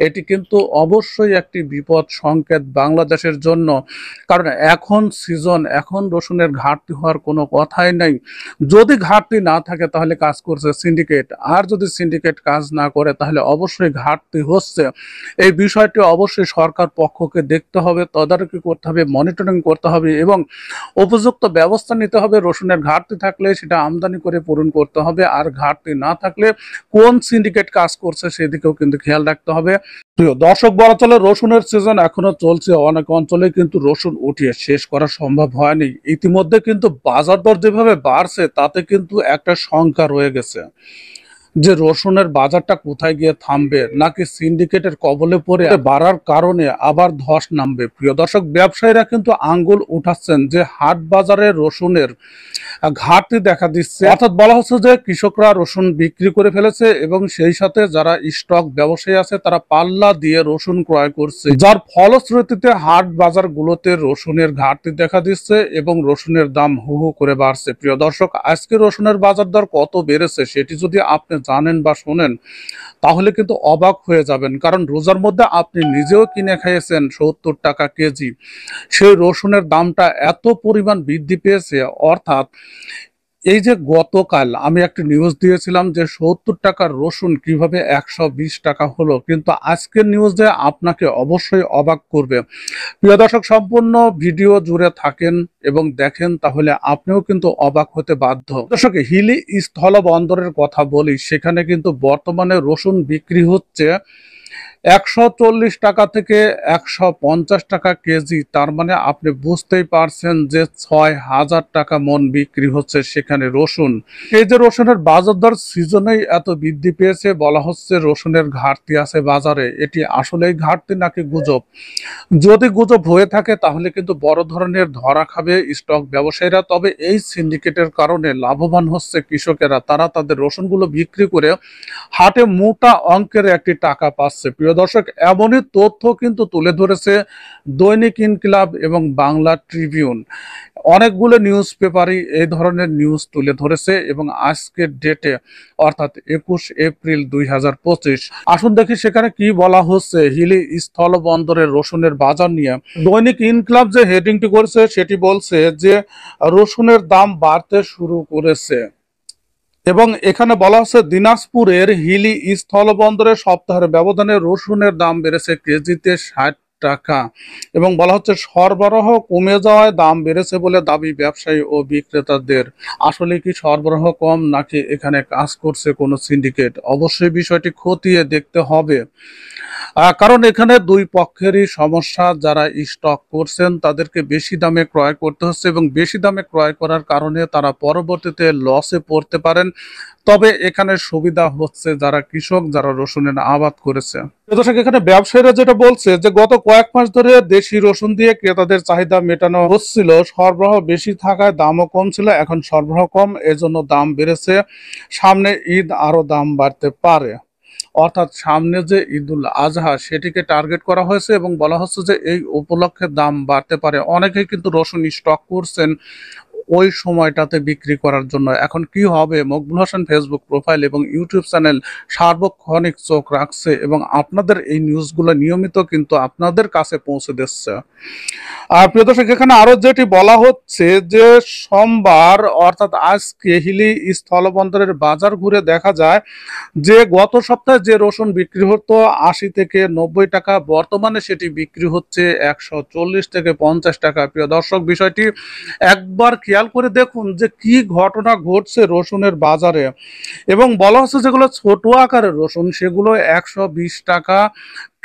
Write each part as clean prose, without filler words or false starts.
এটি কিন্তু অবশ্যই একটি বিপদ সংকেত বাংলাদেশের জন্য। কারণ এখন সিজন, এখন রসুনের ঘাটতি হওয়ার কোনো কথাই নাই। যদি ঘাটতি না থাকে তাহলে কাজ করছে সিন্ডিকেট, আর যদি সিন্ডিকেট কাজ না করে তাহলে অবশ্যই ঘাটতি হচ্ছে। এই বিষয়টি অবশ্যই সরকার পক্ষকে দেখতে হবে, তদারকি করতে হবে, মনিটরিং করতে হবে এবং উপযুক্ত ব্যবস্থা নিতে হবে। রসুনের ঘাটতি থাকলে সেটা আমদানি করে পূরণ করতে হবে, আর ঘাটতি না থাকলে কোন সিন্ডিকেট কাজ করছে সেদিকেও কিন্তু খেয়াল রাখতে হবে। প্রিয় দর্শক, বলা চলে রসুনের সিজন এখনো চলছে, অনেক অঞ্চলে কিন্তু রসুন উঠিয়ে শেষ করা সম্ভব হয়নি। ইতিমধ্যে কিন্তু বাজার দর যেভাবে বাড়ছে তাতে কিন্তু একটা শঙ্কা রয়ে গেছে যে রসুনের বাজারটা কোথায় গিয়ে থামবে, নাকি সিন্ডিকেটের কবলে পড়ে বাড়ার কারণে আবার ধস নামবে। প্রিয় দর্শক, ব্যবসায়ীরা কিন্তু আঙ্গুল উঠাচ্ছেন যে হাট বাজারে রসুনের ঘাটতি দেখা দিচ্ছে, অর্থাৎ বলা হচ্ছে যে কৃষকরা রসুন বিক্রি করে ফেলেছে এবং সেই সাথে যারা স্টক ব্যবসায়ী আছে তারা পাল্লা দিয়ে রসুন ক্রয় করছে, যার ফলশ্রুতিতে হাট বাজার গুলোতে রসুনের ঘাটতি দেখা দিচ্ছে এবং রসুনের দাম হু হু করে বাড়ছে। প্রিয় দর্শক, আজকে রসুনের বাজার দর কত বেড়েছে সেটি যদি আপনি জানেন বা শোনেন তাহলে কিন্তু অবাক হয়ে যাবেন। কারণ রোজার মধ্যে আপনি নিজেও কিনে খেয়েছেন 70 টাকা কেজি, সেই রসুনের দামটা এত পরিমাণ বৃদ্ধি পেয়েছে। অর্থাৎ এই যে গতকাল আমি একটা নিউজ দিয়েছিলাম যে 70 টাকার রসুন কিভাবে 120 টাকা হলো, কিন্তু আজকের নিউজে আপনাকে অবশ্যই অবাক করবে। প্রিয় দর্শক, সম্পূর্ণ ভিডিও জুড়ে থাকেন এবং দেখেন, তাহলে আপনিও কিন্তু অবাক হতে বাধ্য। দর্শক, হিলি স্থল বন্দরের কথা বলি, সেখানে কিন্তু বর্তমানে রসুন বিক্রি হচ্ছে 140 টাকা থেকে 150 টাকা কেজি। তার মানে আপনি বুঝতেই পারছেন যে 6000 টাকা মন বিক্রি হচ্ছে সেখানে রসুন। এই যে রসুনের বাজার দর সিজনেই এত বৃদ্ধি পেয়েছে, বলা হচ্ছে রসুনের ঘাটতি আছে বাজারে। এটি আসলেই ঘাটতি নাকি গুজব? যদি গুজব হয়ে থাকে তাহলে কিন্তু বড় ধরনের ধরা খাবে স্টক ব্যবসায়ীরা। তবে এই সিন্ডিকেটের কারণে লাভবান হচ্ছে কৃষকেরা, তারা তাদের রসুনগুলো বিক্রি করে হাটে মোটা অঙ্কের একটি টাকা পাচ্ছে। প্রিয় দর্শক, এমনই তথ্য কিন্তু তুলে ধরেছে দৈনিক ইনকিলাব এবং বাংলা ট্রিবিউন। অনেকগুলো নিউজ পেপারই এই ধরনের নিউজ তুলে ধরেছে এবং আজকের ডেটে অর্থাৎ 21 এপ্রিল 2025, আসুন দেখি সেখানে কি বলা হচ্ছে হিলি স্থল বন্দরের রসুনের বাজার নিয়ে। দৈনিক ইনকিলাব যে হেডিংটি করেছে সেটি বলছে যে রসুনের দাম বাড়তে শুরু করেছে এবং এখানে বলা হচ্ছে দিনাজপুরের হিলি স্থলবন্দরে সপ্তাহের ব্যবধানে রসুনের দাম বেড়েছে কেজিতে 60 টাকা এবং বলা হচ্ছে সরবরাহ কমে যাওয়ায় দাম বেড়েছে বলে দাবি ব্যবসায়ী ও বিক্রেতাদের। আসলে কি সরবরাহ কম, নাকি এখানে কাজ করছে কোনো সিন্ডিকেট? অবশ্যই বিষয়টি খতিয়ে দেখতে হবে, কারণ এখানে দুই পক্ষেরই সমস্যা। যারা স্টক করছেন তাদেরকে বেশি দামে ক্রয় করতে হচ্ছে এবং বেশি দামে ক্রয় করার কারণে তারা পরবর্তীতে লসে পড়তে পারেন। তবে এখানে সুবিধা হচ্ছে যারা কৃষক, যারা রসুনের আবাদ করেছে। দর্শক, এখানে ব্যবসায়ীরা যেটা বলছে যে গত কয়েক মাস ধরে দেশি রসুন দিয়ে ক্রেতাদের চাহিদা মেটানো হচ্ছিল, সরবরাহ বেশি থাকায় দামও কম ছিল, এখন সরবরাহ কম, এজন্য দাম বেড়েছে। সামনে ঈদ, আরো দাম বাড়তে পারে। অর্থাৎ সামনে যে ঈদুল আজহা সেটিকে টার্গেট করা হয়েছে এবং বলা হচ্ছে যে এই উপলক্ষে দাম বাড়তে পারে। অনেকেই কিন্তু রসুন স্টক করছেন ওই সময়টাতে বিক্রি করার জন্য। এখন কি হবে? মকবুল হোসেন ফেসবুক প্রোফাইল এবং ইউটিউব চ্যানেল সার্বক্ষণিক চোখ রাখছে এবং আপনাদের এই নিউজগুলো নিয়মিত কিন্তু আপনাদের কাছে পৌঁছে দিচ্ছে। আর প্রিয় দর্শক, এখানে আরো যেটি বলা হচ্ছে যে সোমবার অর্থাৎ আজকে হিলি স্থলবন্দরের বাজার ঘুরে দেখা যায় যে গত সপ্তাহে যে রসুন বিক্রি হতো 80 থেকে 90 টাকা, বর্তমানে সেটি বিক্রি হচ্ছে 140 থেকে 50 টাকা। প্রিয় দর্শক, বিষয়টি একবার খেয়াল করে দেখুন যে কি ঘটনা ঘটছে রসুনের বাজারে। এবং বলা হচ্ছে যেগুলো ছোট আকারের রসুন সেগুলো 120 টাকা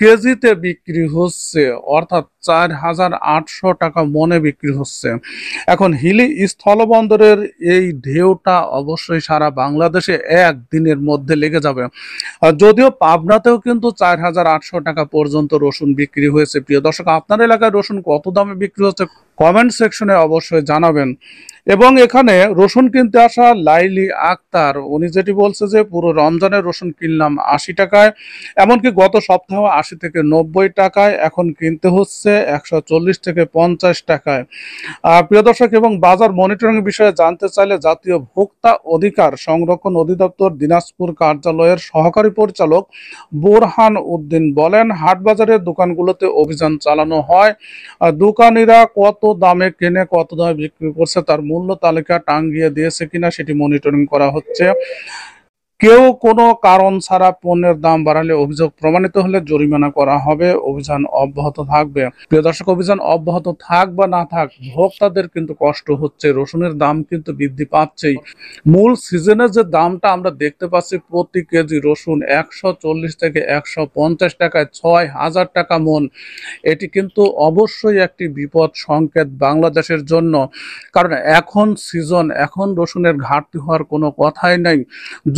কেজিতে বিক্রি হচ্ছে, অর্থাৎ 4800 টাকা মনে বিক্রি হচ্ছে। এখন হিলি স্থলবন্দরের এই ঢেউটা অবশ্যই সারা বাংলাদেশে একদিনের মধ্যে লেগে যাবে। যদিও পাবনাতেও কিন্তু 4800 টাকা পর্যন্ত রসুন বিক্রি হয়েছে। প্রিয় দর্শক, আপনার এলাকায় রসুন কত দামে বিক্রি হচ্ছে কমেন্ট সেকশনে অবশ্যই জানাবেন। এবং এখানে রসুন কিনতে আসা লাইলি আক্তার, উনি যেটি বলছে যে পুরো রমজানের রসুন কিনলাম 80 টাকায়, এমনকি গত সপ্তাহে 80 80 থেকে 90 টাকায়, এখন কিনতে হচ্ছে 140 থেকে 50 টাকায়। প্রিয় দর্শক, এবং বাজার মনিটরিং বিষয়ে জানতে চাইলে জাতীয় ভোক্তা অধিকার সংরক্ষণ অধিদপ্তর দিনাজপুর কার্যালয়ের সহকারী পরিচালক বোরহান উদ্দিন বলেন, হাটবাজারের দোকানগুলোতে অভিযান চালানো হয়। দোকানিরা কত দামে কেনে কত দামে বিক্রি করছে তার মূল্য তালিকা টাঙ্গিয়ে দিয়েছে কিনা সেটি মনিটরিং করা হচ্ছে। কেউ কোনো কারণ ছাড়া পণ্যের দাম বাড়ালে অভিযোগ প্রমাণিত হলে জরিমানা করা হবে। অভিযান অব্যাহত থাকবে। প্রিয় দর্শক, অভিযান অব্যাহত থাক বা না থাক, ভোক্তাদের কিন্তু কষ্ট হচ্ছে। রসুনের দাম কিন্তু বৃদ্ধি পাচ্ছেই। মূল সিজনে যে দামটা আমরা দেখতে পাচ্ছি, প্রতি কেজি রসুন 140 থেকে 150 টাকায় 6000 টাকা মন। এটি কিন্তু অবশ্যই একটি বিপদ সংকেত বাংলাদেশের জন্য, কারণ এখন সিজন, এখন রসুনের ঘাটতি হওয়ার কোনো কথাই নাই।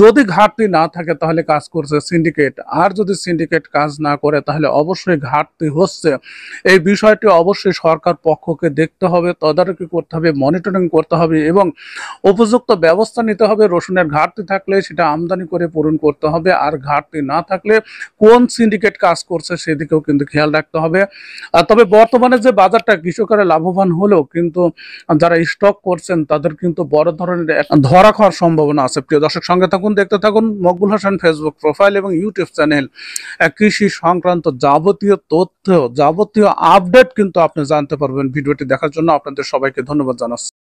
যদি ঘাটতি না থাকে তাহলে কাজ করছে সিন্ডিকেট, আর যদি সিন্ডিকেট কাজ না করে তাহলে অবশ্যই ঘাটতি হচ্ছে। এই বিষয়টি অবশ্যই সরকার পক্ষকে দেখতে হবে, তদারকি করতে হবে, মনিটরিং করতে হবে এবং উপযুক্ত ব্যবস্থা নিতে হবে। রসুনের ঘাটতি থাকলে সেটা আমদানি করে পূরণ করতে হবে, আর ঘাটতি না থাকলে কোন সিন্ডিকেট কাজ করছে সেদিকেও কিন্তু খেয়াল রাখতে হবে। তবে বর্তমানে যে বাজারটা কৃষকেরা লাভবান হলেও কিন্তু যারা স্টক করছেন তাদের কিন্তু বড় ধরনের ধরা খাওয়ার সম্ভাবনা আছে। প্রিয় দর্শক, সঙ্গে থাকুন, দেখতে থাকুন মকবুল হাসান ফেসবুক প্রোফাইল এবং ইউটিউব চ্যানেল। কৃষি সংক্রান্ত যাবতীয় তথ্য, যাবতীয় আপডেট কিন্তু আপনি জানতে পারবেন। ভিডিওটি দেখার জন্য আপনাদের সবাইকে ধন্যবাদ জানাচ্ছি।